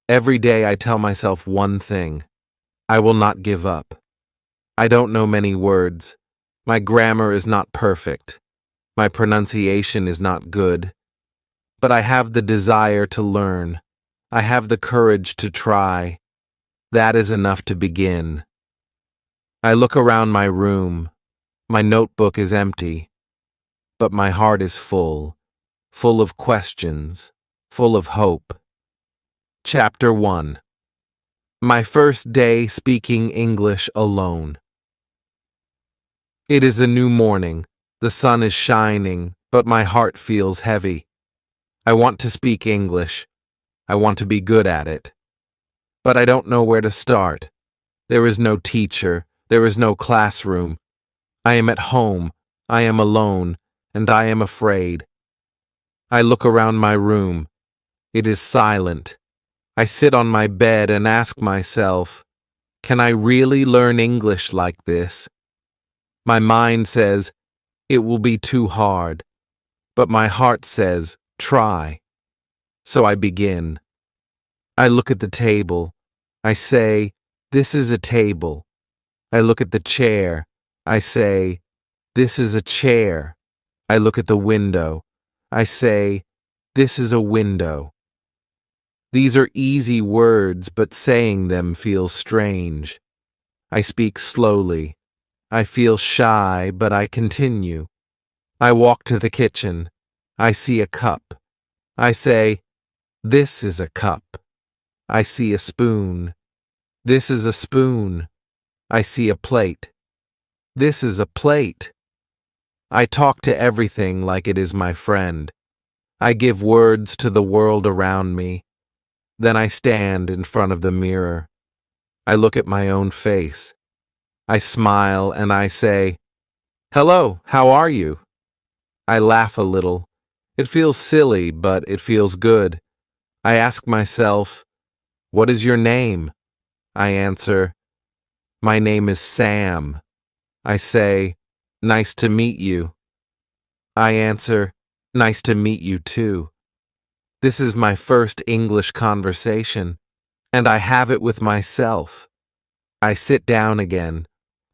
Every day I tell myself one thing: I will not give up. I don't know many words. My grammar is not perfect. My pronunciation is not good. But I have the desire to learn. I have the courage to try. That is enough to begin. I look around my room. My notebook is empty, but my heart is full of questions, full of hope. Chapter 1. My first day speaking English alone. It is a new morning. The sun is shining, but my heart feels heavy. I want to speak English. I want to be good at it. But I don't know where to start. There is no teacher. There is no classroom. I am at home. I am alone, and I am afraid. I look around my room. It is silent. I sit on my bed and ask myself, can I really learn English like this? My mind says, it will be too hard. But my heart says, try. So I begin. I look at the table. I say, this is a table. I look at the chair. I say, this is a chair. I look at the window. I say, this is a window. These are easy words, but saying them feels strange. I speak slowly. I feel shy, but I continue. I walk to the kitchen. I see a cup. I say, this is a cup. I see a spoon. This is a spoon. I see a plate. This is a plate. I talk to everything like it is my friend. I give words to the world around me. Then I stand in front of the mirror. I look at my own face. I smile and I say, hello, how are you? I laugh a little. It feels silly, but it feels good. I ask myself, what is your name? I answer, my name is Sam. I say, nice to meet you. I answer, nice to meet you too. This is my first English conversation, and I have it with myself. I sit down again.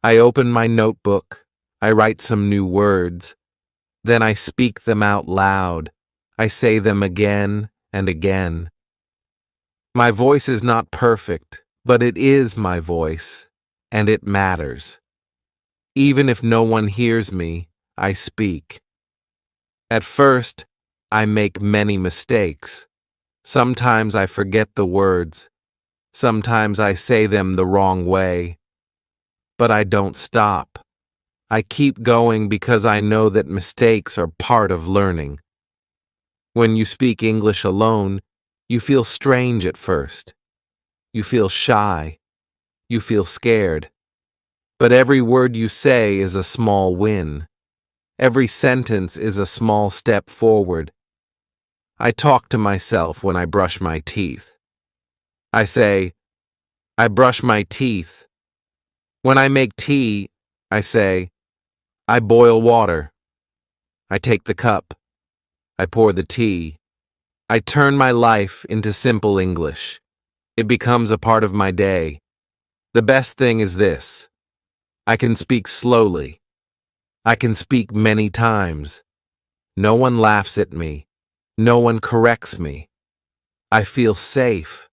I open my notebook. I write some new words. Then I speak them out loud. I say them again and again. My voice is not perfect, but it is my voice, and it matters. Even if no one hears me, I speak. At first, I make many mistakes. Sometimes I forget the words. Sometimes I say them the wrong way. But I don't stop. I keep going because I know that mistakes are part of learning. When you speak English alone, you feel strange at first. You feel shy. You feel scared. But every word you say is a small win. Every sentence is a small step forward. I talk to myself when I brush my teeth. I say, I brush my teeth. When I make tea, I say, I boil water. I take the cup. I pour the tea. I turn my life into simple English. It becomes a part of my day. The best thing is this: I can speak slowly. I can speak many times. No one laughs at me. No one corrects me. I feel safe.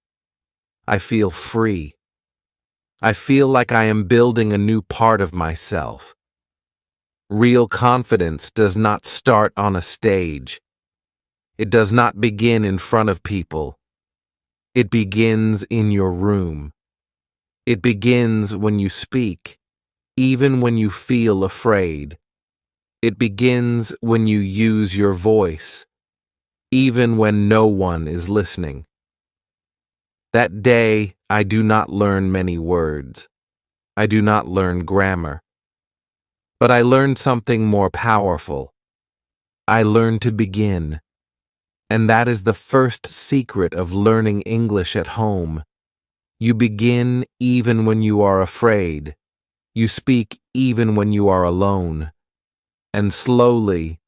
I feel free. I feel like I am building a new part of myself. Real confidence does not start on a stage. It does not begin in front of people. It begins in your room. It begins when you speak, even when you feel afraid. It begins when you use your voice, even when no one is listening. That day, I do not learn many words. I do not learn grammar. But I learned something more powerful. I learned to begin. And that is the first secret of learning English at home. You begin even when you are afraid. You speak even when you are alone. And slowly,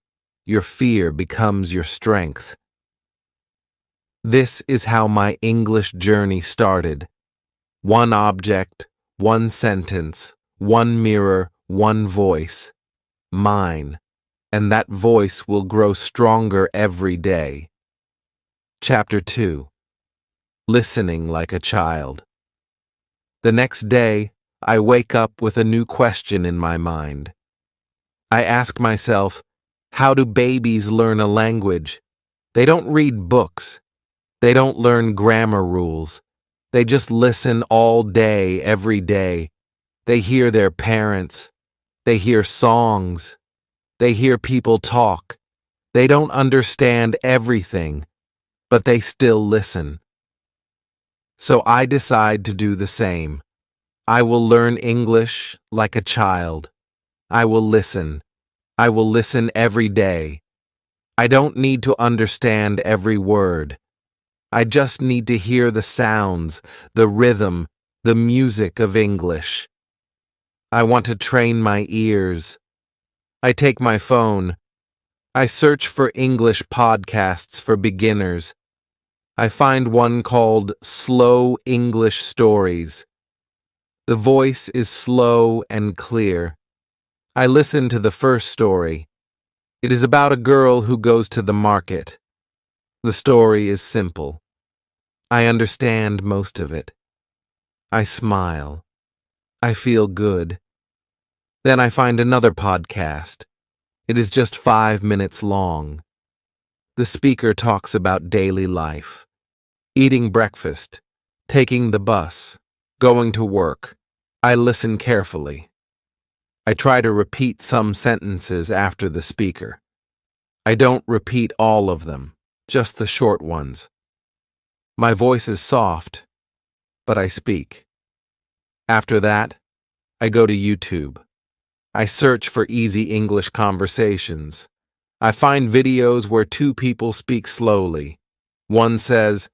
your fear becomes your strength. This is how my English journey started. One object, one sentence, one mirror, one voice. Mine. And that voice will grow stronger every day. Chapter 2. Listening like a child. The next day, I wake up with a new question in my mind. I ask myself, how do babies learn a language? They don't read books. They don't learn grammar rules. They just listen all day, every day. They hear their parents. They hear songs. They hear people talk. They don't understand everything, but they still listen. So I decide to do the same. I will learn English like a child. I will listen. I will listen every day. I don't need to understand every word. I just need to hear the sounds, the rhythm, the music of English. I want to train my ears. I take my phone. I search for English podcasts for beginners. I find one called Slow English Stories. The voice is slow and clear. I listen to the first story. It is about a girl who goes to the market. The story is simple. I understand most of it. I smile. I feel good. Then I find another podcast. It is just 5 minutes long. The speaker talks about daily life. Eating breakfast, taking the bus, going to work. I listen carefully. I try to repeat some sentences after the speaker. I don't repeat all of them, just the short ones. My voice is soft, but I speak. After that, I go to YouTube. I search for easy English conversations. I find videos where two people speak slowly. One says,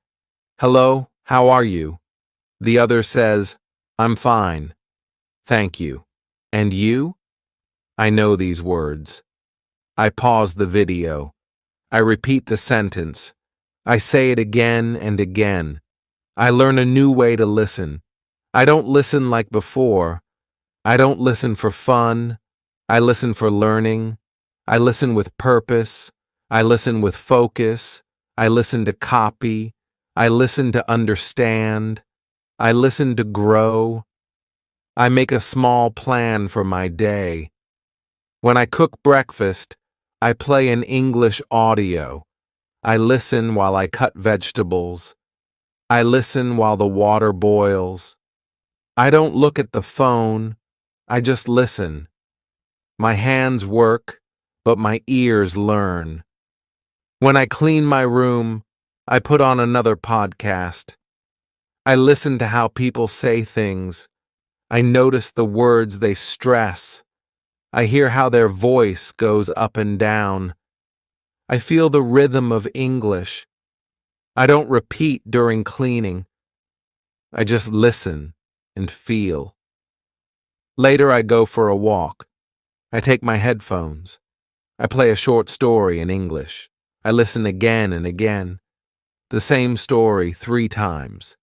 "Hello, how are you?" The other says, "I'm fine. Thank you. And you?" I know these words. I pause the video. I repeat the sentence. I say it again and again. I learn a new way to listen. I don't listen like before. I don't listen for fun. I listen for learning. I listen with purpose. I listen with focus. I listen to copy. I listen to understand. I listen to grow. I make a small plan for my day. When I cook breakfast, I play an English audio. I listen while I cut vegetables. I listen while the water boils. I don't look at the phone. I just listen. My hands work, but my ears learn. When I clean my room, I put on another podcast. I listen to how people say things. I notice the words they stress. I hear how their voice goes up and down. I feel the rhythm of English. I don't repeat during cleaning. I just listen and feel. Later I go for a walk. I take my headphones. I play a short story in English. I listen again and again. The same story 3 times.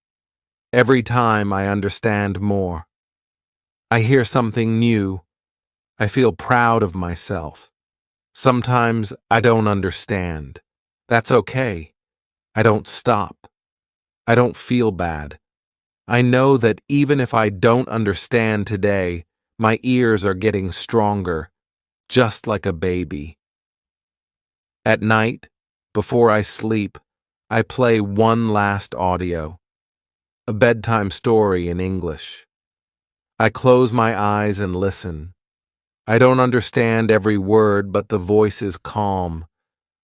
Every time I understand more. I hear something new. I feel proud of myself. Sometimes I don't understand. That's okay. I don't stop. I don't feel bad. I know that even if I don't understand today, my ears are getting stronger, just like a baby. At night, before I sleep, I play one last audio, a bedtime story in English. I close my eyes and listen. I don't understand every word, but the voice is calm.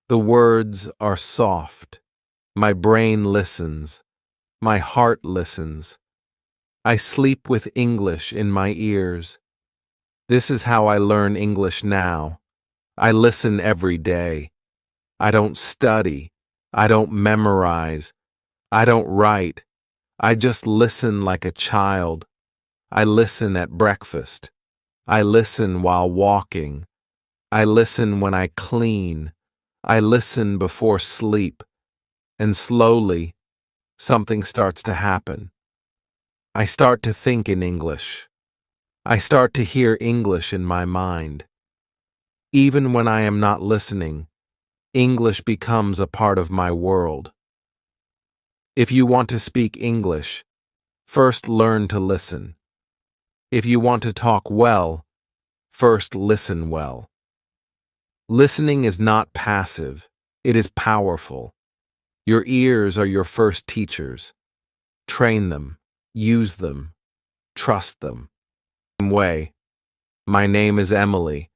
The words are soft. My brain listens. My heart listens. I sleep with English in my ears. This is how I learn English now. I listen every day. I don't study. I don't memorize. I don't write. I just listen like a child. I listen at breakfast. I listen while walking. I listen when I clean. I listen before sleep. and slowly, something starts to happen. I start to think in English. I start to hear English in my mind. Even when I am not listening, English becomes a part of my world. If you want to speak English, first learn to listen. If you want to talk well, first listen well. Listening is not passive, it is powerful. Your ears are your first teachers. Train them, use them, trust them. Same way. My name is Emily.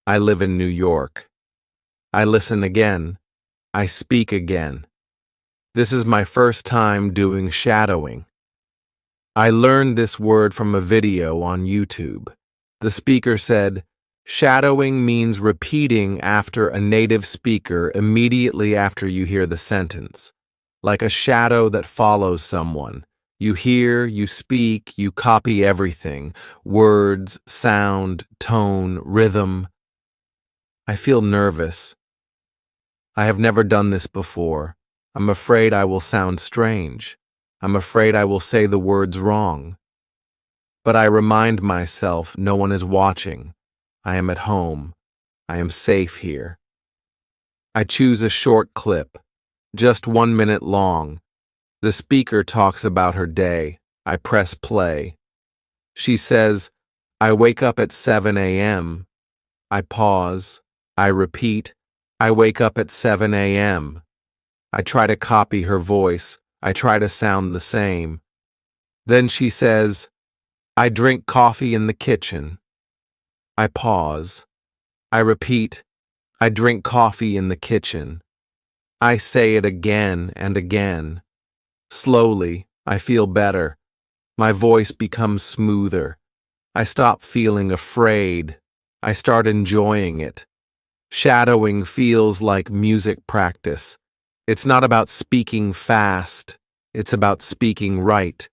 I live in New York. I listen again. I speak again. This is my first time doing shadowing. I learned this word from a video on YouTube. The speaker said, shadowing means repeating after a native speaker immediately after you hear the sentence, like a shadow that follows someone. You hear, you speak, you copy everything, words, sound, tone, rhythm. I feel nervous. I have never done this before. I'm afraid I will sound strange. I'm afraid I will say the words wrong. But I remind myself no one is watching. I am at home. I am safe here. I choose a short clip, just 1 minute long. The speaker talks about her day. I press play. She says, I wake up at 7 a.m. I pause. I repeat, I wake up at 7 a.m. I try to copy her voice. I try to sound the same. Then she says, I drink coffee in the kitchen. I pause. I repeat, I drink coffee in the kitchen. I say it again and again. Slowly, I feel better. My voice becomes smoother. I stop feeling afraid. I start enjoying it. Shadowing feels like music practice. It's not about speaking fast. It's about speaking right.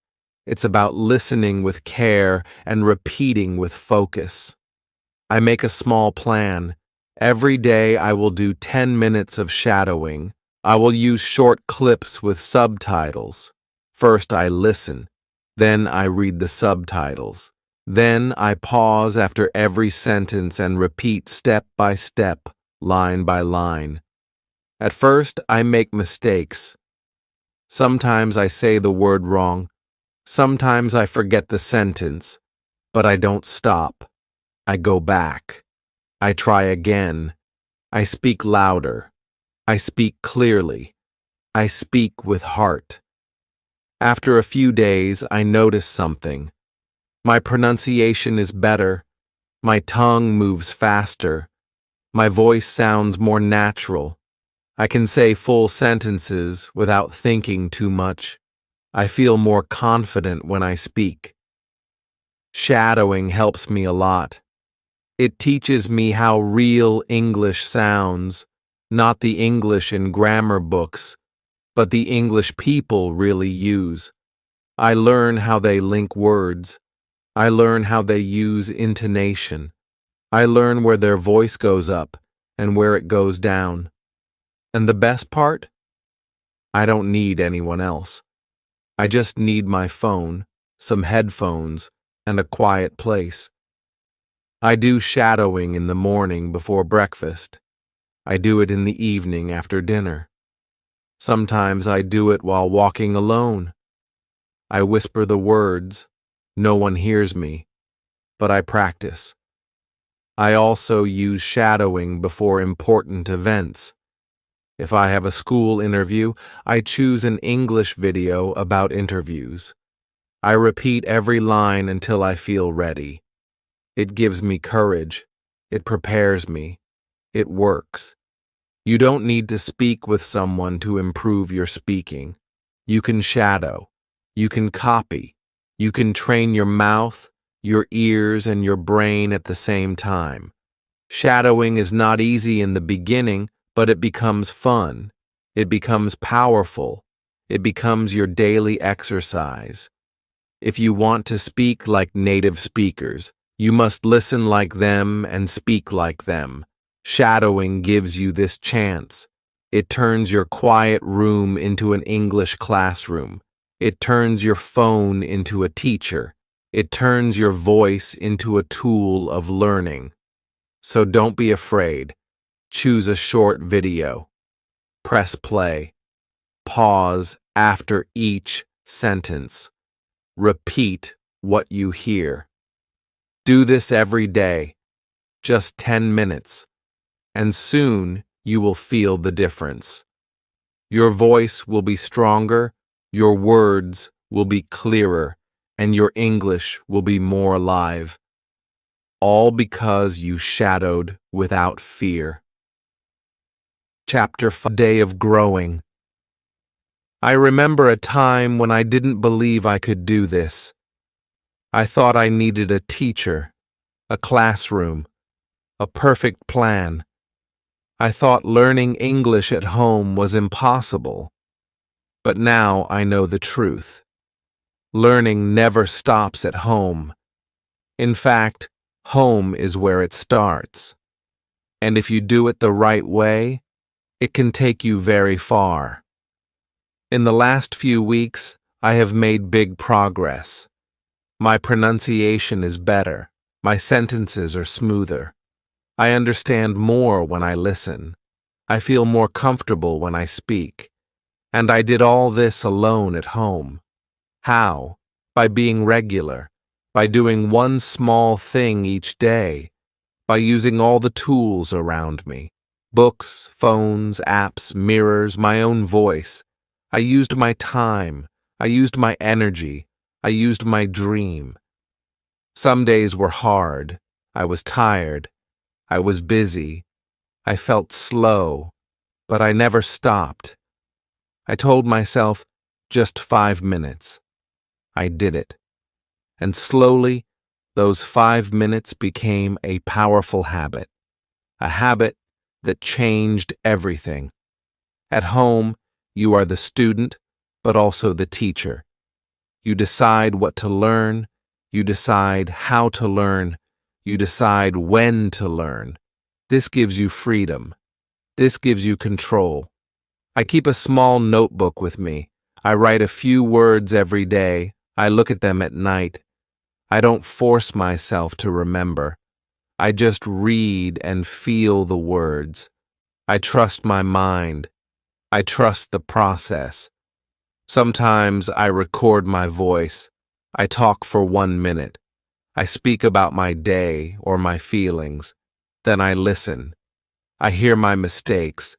It's about listening with care and repeating with focus. I make a small plan. Every day I will do 10 minutes of shadowing. I will use short clips with subtitles. First I listen. Then I read the subtitles. Then I pause after every sentence and repeat step by step, line by line. At first, I make mistakes. Sometimes I say the word wrong. Sometimes I forget the sentence. But I don't stop. I go back. I try again. I speak louder. I speak clearly. I speak with heart. After a few days, I notice something. My pronunciation is better. My tongue moves faster. My voice sounds more natural. I can say full sentences without thinking too much. I feel more confident when I speak. Shadowing helps me a lot. It teaches me how real English sounds, not the English in grammar books, but the English people really use. I learn how they link words. I learn how they use intonation. I learn where their voice goes up and where it goes down. And the best part? I don't need anyone else. I just need my phone, some headphones, and a quiet place. I do shadowing in the morning before breakfast. I do it in the evening after dinner. Sometimes I do it while walking alone. I whisper the words. No one hears me, but I practice. I also use shadowing before important events. If I have a school interview, I choose an English video about interviews. I repeat every line until I feel ready. It gives me courage. It prepares me. It works. You don't need to speak with someone to improve your speaking. You can shadow. You can copy. You can train your mouth, your ears, and your brain at the same time. Shadowing is not easy in the beginning, but it becomes fun. It becomes powerful. It becomes your daily exercise. If you want to speak like native speakers, you must listen like them and speak like them. Shadowing gives you this chance. It turns your quiet room into an English classroom. It turns your phone into a teacher. It turns your voice into a tool of learning. So don't be afraid. Choose a short video. Press play. Pause after each sentence. Repeat what you hear. Do this every day, just 10 minutes, and soon you will feel the difference. Your voice will be stronger, your words will be clearer, and your English will be more alive. All because you shadowed without fear. Chapter 5: Day of Growing. I remember a time when I didn't believe I could do this. I thought I needed a teacher, a classroom, a perfect plan. I thought learning English at home was impossible. But now I know the truth. Learning never stops at home. In fact, home is where it starts. And if you do it the right way, it can take you very far. In the last few weeks, I have made big progress. My pronunciation is better. My sentences are smoother. I understand more when I listen. I feel more comfortable when I speak. And I did all this alone at home. How? By being regular, by doing one small thing each day, by using all the tools around me. Books, phones, apps, mirrors, my own voice. I used my time. I used my energy. I used my dream. Some days were hard. I was tired. I was busy. I felt slow, but I never stopped. I told myself, just 5 minutes. I did it. And slowly, those 5 minutes became a powerful habit. A habit that changed everything. At home, you are the student, but also the teacher. You decide what to learn. You decide how to learn. You decide when to learn. This gives you freedom. This gives you control. I keep a small notebook with me. I write a few words every day. I look at them at night. I don't force myself to remember. I just read and feel the words. I trust my mind. I trust the process. Sometimes I record my voice. I talk for 1 minute. I speak about my day or my feelings. Then I listen. I hear my mistakes.